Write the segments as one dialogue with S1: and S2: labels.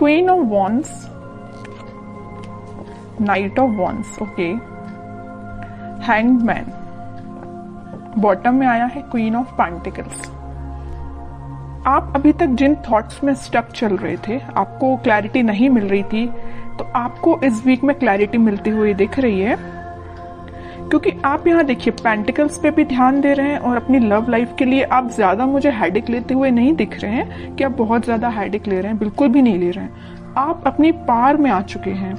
S1: Queen of wands, night of wands, okay, hanged man, bottom में आया है queen of pentacles. आप अभी तक जिन थॉट्स में स्टक चल रहे थे, आपको क्लैरिटी नहीं मिल रही थी, तो आपको इस वीक में क्लैरिटी मिलती हुई दिख रही है, क्योंकि आप यहाँ देखिए पेंटिकल्स पे भी ध्यान दे रहे हैं और अपनी लव लाइफ के लिए आप ज्यादा मुझे हेडेक लेते हुए नहीं दिख रहे हैं कि आप बहुत ज्यादा हेडेक ले रहे हैं, बिल्कुल भी नहीं ले रहे हैं। आप अपनी पार में आ चुके हैं,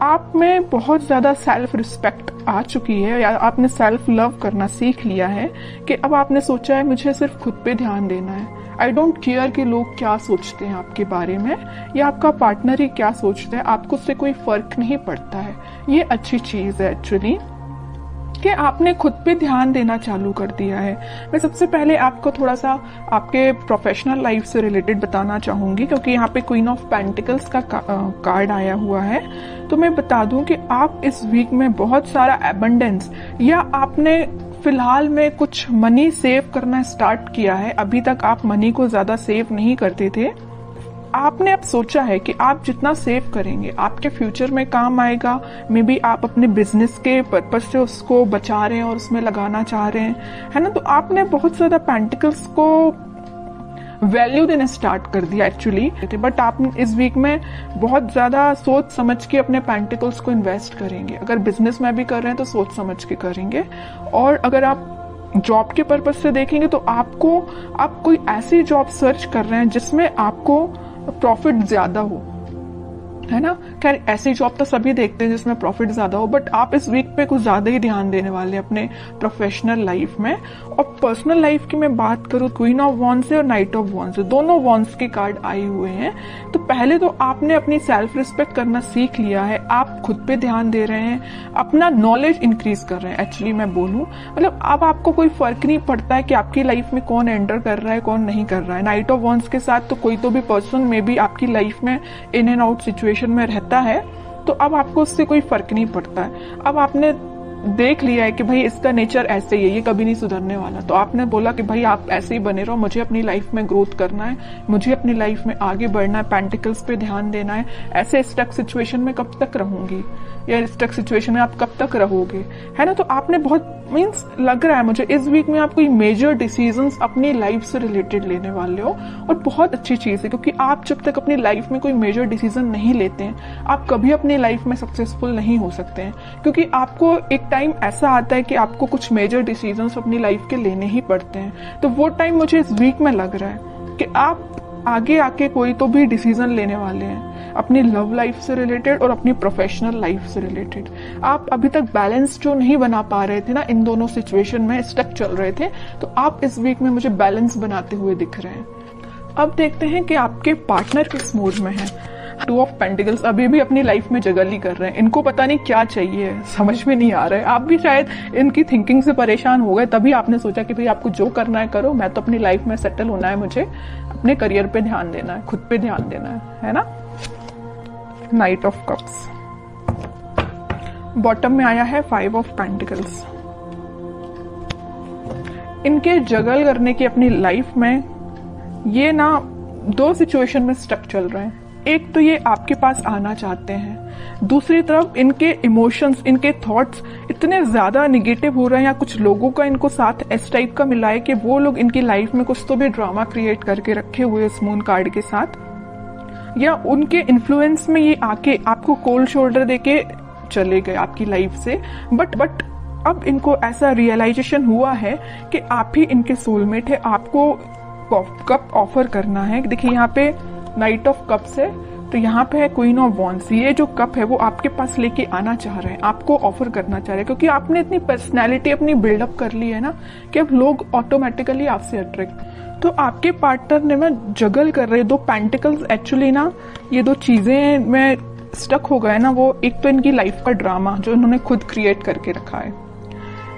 S1: आप में बहुत ज्यादा सेल्फ रिस्पेक्ट आ चुकी है, या आपने सेल्फ लव करना सीख लिया है कि अब आपने सोचा है मुझे सिर्फ खुद पे ध्यान देना है। आई डोंट केयर कि लोग क्या सोचते हैं आपके बारे में, या आपका पार्टनर ही क्या सोचता है, आपको उससे कोई फर्क नहीं पड़ता है। ये अच्छी चीज है एक्चुअली कि आपने खुद पे ध्यान देना चालू कर दिया है। मैं सबसे पहले आपको थोड़ा सा आपके प्रोफेशनल लाइफ से रिलेटेड बताना चाहूंगी, क्योंकि यहाँ पे क्वीन ऑफ पेंटिकल्स का कार्ड आया हुआ है। तो मैं बता दूं कि आप इस वीक में बहुत सारा एबंडेंस, या आपने फिलहाल में कुछ मनी सेव करना स्टार्ट किया है। अभी तक आप मनी को ज्यादा सेव नहीं करते थे, आपने अब सोचा है कि आप जितना सेव करेंगे आपके फ्यूचर में काम आएगा। मे बी आप अपने बिजनेस के पर्पज से उसको बचा रहे हैं और उसमें लगाना चाह रहे हैं, है ना। तो आपने बहुत ज्यादा पेंटिकल्स को वैल्यू देना स्टार्ट कर दिया एक्चुअली, बट आप इस वीक में बहुत ज्यादा सोच समझ के अपने पेंटिकल्स को इन्वेस्ट करेंगे। अगर बिजनेस में भी कर रहे हैं तो सोच समझ के करेंगे, और अगर आप जॉब के पर्पज से देखेंगे तो आप कोई ऐसी जॉब सर्च कर रहे हैं जिसमें आपको प्रॉफिट ज्यादा हो, है ना। खैर ऐसी जॉब तो सभी देखते हैं जिसमें प्रॉफिट ज्यादा हो, बट आप इस वीक पे कुछ ज्यादा ही ध्यान देने वाले हैं अपने प्रोफेशनल लाइफ में। और पर्सनल लाइफ की मैं बात करूं, क्वीन ऑफ वॉन्ड्स और नाइट ऑफ वॉन्ड्स, दोनों वॉन्ड्स के कार्ड आए हुए हैं। तो पहले तो आपने अपनी सेल्फ रिस्पेक्ट करना सीख लिया है, आप खुद पे ध्यान दे रहे हैं, अपना नॉलेज इंक्रीज कर रहे हैं। एक्चुअली मैं बोलूं, मतलब अब आपको कोई फर्क नहीं पड़ता है कि आपकी लाइफ में कौन एंटर कर रहा है कौन नहीं कर रहा है। नाइट ऑफ वॉन्ड्स के साथ तो कोई तो भी पर्सन में भी आपकी लाइफ में इन एंड आउट सिचुएशन में रहता है, तो अब आपको उससे कोई फर्क नहीं पड़ता है। अब आपने देख लिया है कि भाई इसका नेचर ऐसे ही है, ये कभी नहीं सुधरने वाला, तो आपने बोला कि भाई आप ऐसे ही बने रहो, मुझे अपनी लाइफ में ग्रोथ करना है, मुझे अपनी लाइफ में आगे बढ़ना है, पेंटिकल्स पे ध्यान देना है। ऐसे स्टक सिचुएशन में कब तक रहूंगी, या स्टक सिचुएशन में आप कब तक रहोगे, है ना। तो आपने बहुत मीन्स लग रहा है मुझे इस वीक में आप कोई मेजर डिसीजंस अपनी लाइफ से रिलेटेड लेने वाले हो, और बहुत अच्छी चीज है, क्योंकि आप जब तक अपनी लाइफ में कोई मेजर डिसीजन नहीं लेते हैं आप कभी अपनी लाइफ में सक्सेसफुल नहीं हो सकते हैं। क्योंकि आपको एक टाइम ऐसा आता है कि आपको कुछ मेजर डिसीजंस अपनी लाइफ के लेने ही पड़ते हैं। तो वो टाइम मुझे इस वीक में लग रहा है कि आप आगे आके कोई तो भी डिसीजन लेने वाले हैं अपनी लव लाइफ से रिलेटेड और अपनी प्रोफेशनल लाइफ से रिलेटेड। आप अभी तक बैलेंस जो नहीं बना पा रहे थे ना, इन दोनों सिचुएशन में स्टक चल रहे थे, तो आप इस वीक में मुझे बैलेंस बनाते हुए दिख रहे हैं। अब देखते हैं कि आपके पार्टनर किस मूड में है। टू ऑफ पेंटिकल्स अभी भी अपनी लाइफ में जगल ही कर रहे हैं, इनको पता नहीं क्या चाहिए, समझ में नहीं आ रहा है। आप भी शायद इनकी थिंकिंग से परेशान हो गए, तभी आपने सोचा कि भाई आपको जो करना है करो, मैं तो अपनी लाइफ में सेटल होना है, मुझे अपने करियर पे ध्यान देना है, खुद पे ध्यान देना है ना। नाइट ऑफ कप्स, बॉटम में आया है 5 ऑफ पेंटिकल्स। इनके जगल करने की अपनी लाइफ में ये ना 2 सिचुएशन में स्टक चल रहे हैं। एक तो ये आपके पास आना चाहते हैं, दूसरी तरफ इनके इमोशंस, इनके थॉट्स इतने ज्यादा निगेटिव हो रहे हैं, या कुछ लोगों का इनको साथ इस टाइप का मिला है कि वो लोग इनकी लाइफ में कुछ तो भी ड्रामा क्रिएट करके रखे हुए इस मून कार्ड के साथ, या उनके इन्फ्लुएंस में ये आके आपको कोल्ड शोल्डर देके चले गए आपकी लाइफ से। बट अब इनको ऐसा रियलाइजेशन हुआ है कि आप ही इनके सोलमेट है, आपको कप ऑफर करना है। देखिए यहाँ पे नाइट ऑफ कप्स है, तो यहाँ पे है क्वीन ऑफ वॉन्ड्स। ये जो कप है वो आपके पास लेके आना चाह रहे हैं, आपको ऑफर करना चाह रहे हैं, क्योंकि आपने इतनी पर्सनैलिटी अपनी बिल्डअप कर ली है ना कि अब लोग ऑटोमेटिकली आपसे अट्रैक्ट। तो आपके पार्टनर ने मैं जगल कर रहे 2 पेंटिकल्स एक्चुअली ना, ये 2 चीजें में स्टक हो गए ना। वो एक तो इनकी लाइफ का ड्रामा जो इन्होंने खुद क्रिएट करके रखा है,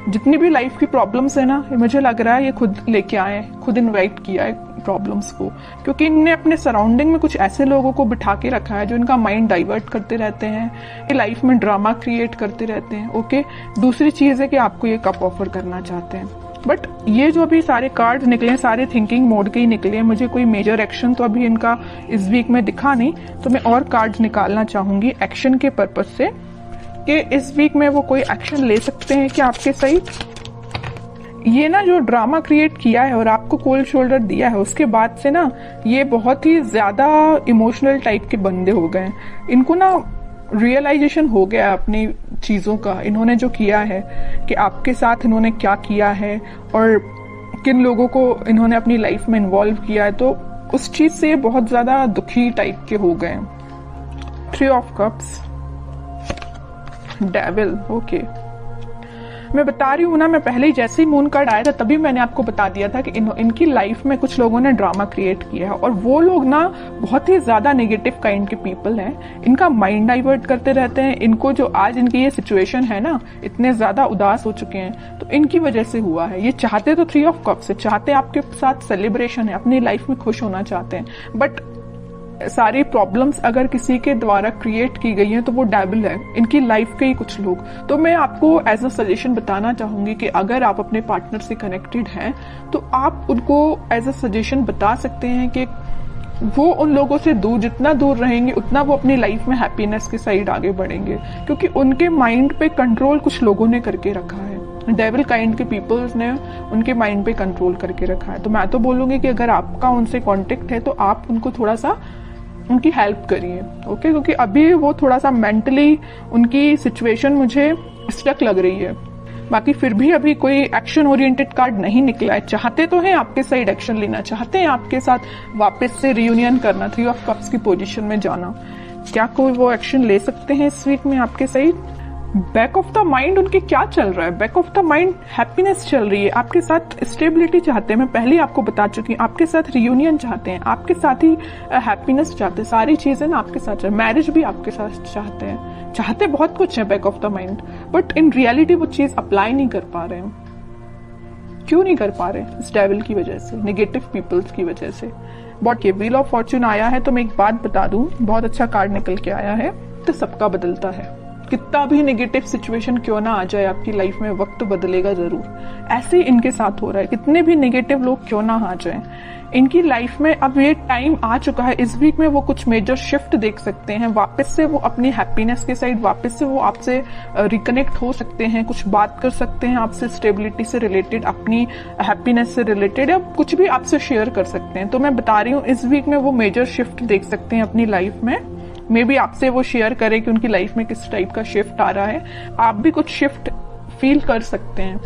S1: जितनी भी लाइफ की प्रॉब्लम्स है ना, मुझे लग रहा है ये खुद लेके आए, खुद इनवाइट किया है प्रॉब्लम्स को, क्योंकि इनने अपने सराउंडिंग में कुछ ऐसे लोगों को बिठा के रखा है जो इनका माइंड डाइवर्ट करते रहते हैं, ये लाइफ में ड्रामा क्रिएट करते रहते हैं। ओके, दूसरी चीज है कि आपको ये कप ऑफर करना चाहते हैं। बट ये जो अभी सारे कार्ड्स निकले हैं सारे थिंकिंग मोड के ही निकले हैं, मुझे कोई मेजर एक्शन तो अभी इनका इस वीक में दिखा नहीं, तो मैं और कार्ड्स निकालना चाहूंगी एक्शन के पर्पज से कि इस वीक में वो कोई एक्शन ले सकते हैं कि आपके सही। ये ना जो ड्रामा क्रिएट किया है और आपको कोल्ड शोल्डर दिया है, उसके बाद से ना ये बहुत ही ज्यादा इमोशनल टाइप के बंदे हो गए हैं। इनको ना रियलाइजेशन हो गया अपनी चीजों का, इन्होंने जो किया है कि आपके साथ इन्होंने क्या किया है और किन लोगों को इन्होंने अपनी लाइफ में इन्वॉल्व किया है, तो उस चीज से बहुत ज्यादा दुखी टाइप के हो गए। 3 ऑफ कप्स, डेविल, ओके। मैं बता रही हूँ ना, मैं पहले ही जैसे ही मून कार्ड आया था तभी मैंने आपको बता दिया था कि इनकी लाइफ में कुछ लोगों ने ड्रामा क्रिएट किया है और वो लोग ना बहुत ही ज्यादा नेगेटिव काइंड के पीपल हैं। इनका माइंड डाइवर्ट करते रहते हैं। इनको जो आज इनकी ये सिचुएशन है ना, इतने ज्यादा उदास हो चुके हैं तो इनकी वजह से हुआ है। ये चाहते तो 3 ऑफ कप्स है, चाहते आपके साथ सेलिब्रेशन है, अपनी लाइफ में खुश होना चाहते हैं, बट सारी प्रॉब्लम्स अगर किसी के द्वारा क्रिएट की गई हैं तो वो डेविल है, इनकी लाइफ के ही कुछ लोग। तो मैं आपको एज अ सजेशन बताना चाहूंगी कि अगर आप अपने पार्टनर से कनेक्टेड हैं तो आप उनको एज अ सजेशन बता सकते हैं कि वो उन लोगों से दूर, जितना दूर रहेंगे उतना वो अपनी लाइफ में हैप्पीनेस के साइड आगे बढ़ेंगे, क्योंकि उनके माइंड पे कंट्रोल कुछ लोगों ने करके रखा है। डेविल काइंड के पीपल्स ने उनके माइंड पे कंट्रोल करके रखा है। तो मैं तो बोलूंगी कि अगर आपका उनसे कॉन्टेक्ट है तो आप उनको थोड़ा सा उनकी हेल्प करिए, ओके, क्योंकि अभी वो थोड़ा सा मेंटली उनकी सिचुएशन मुझे स्टक लग रही है। बाकी फिर भी अभी कोई एक्शन ओरिएंटेड कार्ड नहीं निकला है। चाहते तो हैं आपके साइड एक्शन लेना, चाहते हैं आपके साथ वापस से रियूनियन करना, 3 ऑफ कप्स की पोजीशन में जाना। क्या कोई वो एक्शन ले सकते हैं इस वीक में आपके side? Back of the mind उनके क्या चल रहा है? Back of the mind happiness चल रही है, आपके साथ स्टेबिलिटी चाहते हैं। मैं पहले आपको बता चुकी हूँ, आपके साथ रियूनियन चाहते हैं, आपके साथ ही हैप्पीनेस चाहते हैं, सारी चीजें ना आपके साथ चाहते हैं, मैरिज भी आपके साथ चाहते हैं, चाहते बहुत कुछ है back of the mind, but in reality वो चीज अप्लाई नहीं कर पा रहे हैं। क्यों नहीं कर पा रहे? इस डेविल की वजह से, नेगेटिव पीपल्स की वजह से। बट ये व्हील ऑफ फॉर्च्यून आया है तो मैं एक बात बता दूं, बहुत अच्छा कार्ड निकल के आया है, तो सबका बदलता है। कितना भी नेगेटिव सिचुएशन क्यों ना आ जाए आपकी लाइफ में, वक्त बदलेगा जरूर। ऐसे ही इनके साथ हो रहा है, कितने भी नेगेटिव लोग क्यों ना आ जाएं, इनकी लाइफ में अब ये टाइम आ चुका है। इस वीक में वो कुछ मेजर शिफ्ट देख सकते हैं, वापस से वो अपनी हैप्पीनेस के साइड वापस से वो आपसे रिकनेक्ट हो सकते हैं, कुछ बात कर सकते हैं आपसे स्टेबिलिटी से रिलेटेड, अपनी हैप्पीनेस से रिलेटेड, या कुछ भी आपसे शेयर कर सकते हैं। तो मैं बता रही हूँ इस वीक में वो मेजर शिफ्ट देख सकते हैं अपनी लाइफ में। मे बी आपसे वो शेयर करें कि उनकी लाइफ में किस टाइप का शिफ्ट आ रहा है, आप भी कुछ शिफ्ट फील कर सकते हैं।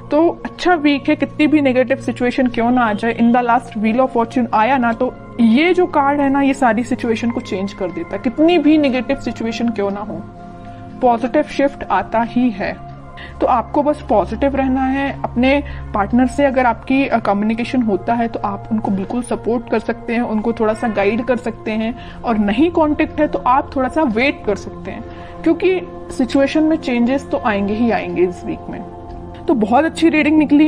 S1: तो अच्छा वीक है, कितनी भी नेगेटिव सिचुएशन क्यों ना आ जाए। In the last wheel of Fortune आया ना, तो ये जो कार्ड है ना, ये सारी सिचुएशन को चेंज कर देता है। कितनी भी नेगेटिव सिचुएशन क्यों ना हो, पॉजिटिव शिफ्ट आता ही है। तो आपको बस पॉजिटिव रहना है। अपने पार्टनर से अगर आपकी कम्युनिकेशन होता है तो आप उनको बिल्कुल सपोर्ट कर सकते हैं, उनको थोड़ा सा गाइड कर सकते हैं, और नहीं कांटेक्ट है तो आप थोड़ा सा वेट कर सकते हैं, क्योंकि सिचुएशन में चेंजेस तो आएंगे ही आएंगे इस वीक में। तो बहुत अच्छी रीडिंग निकली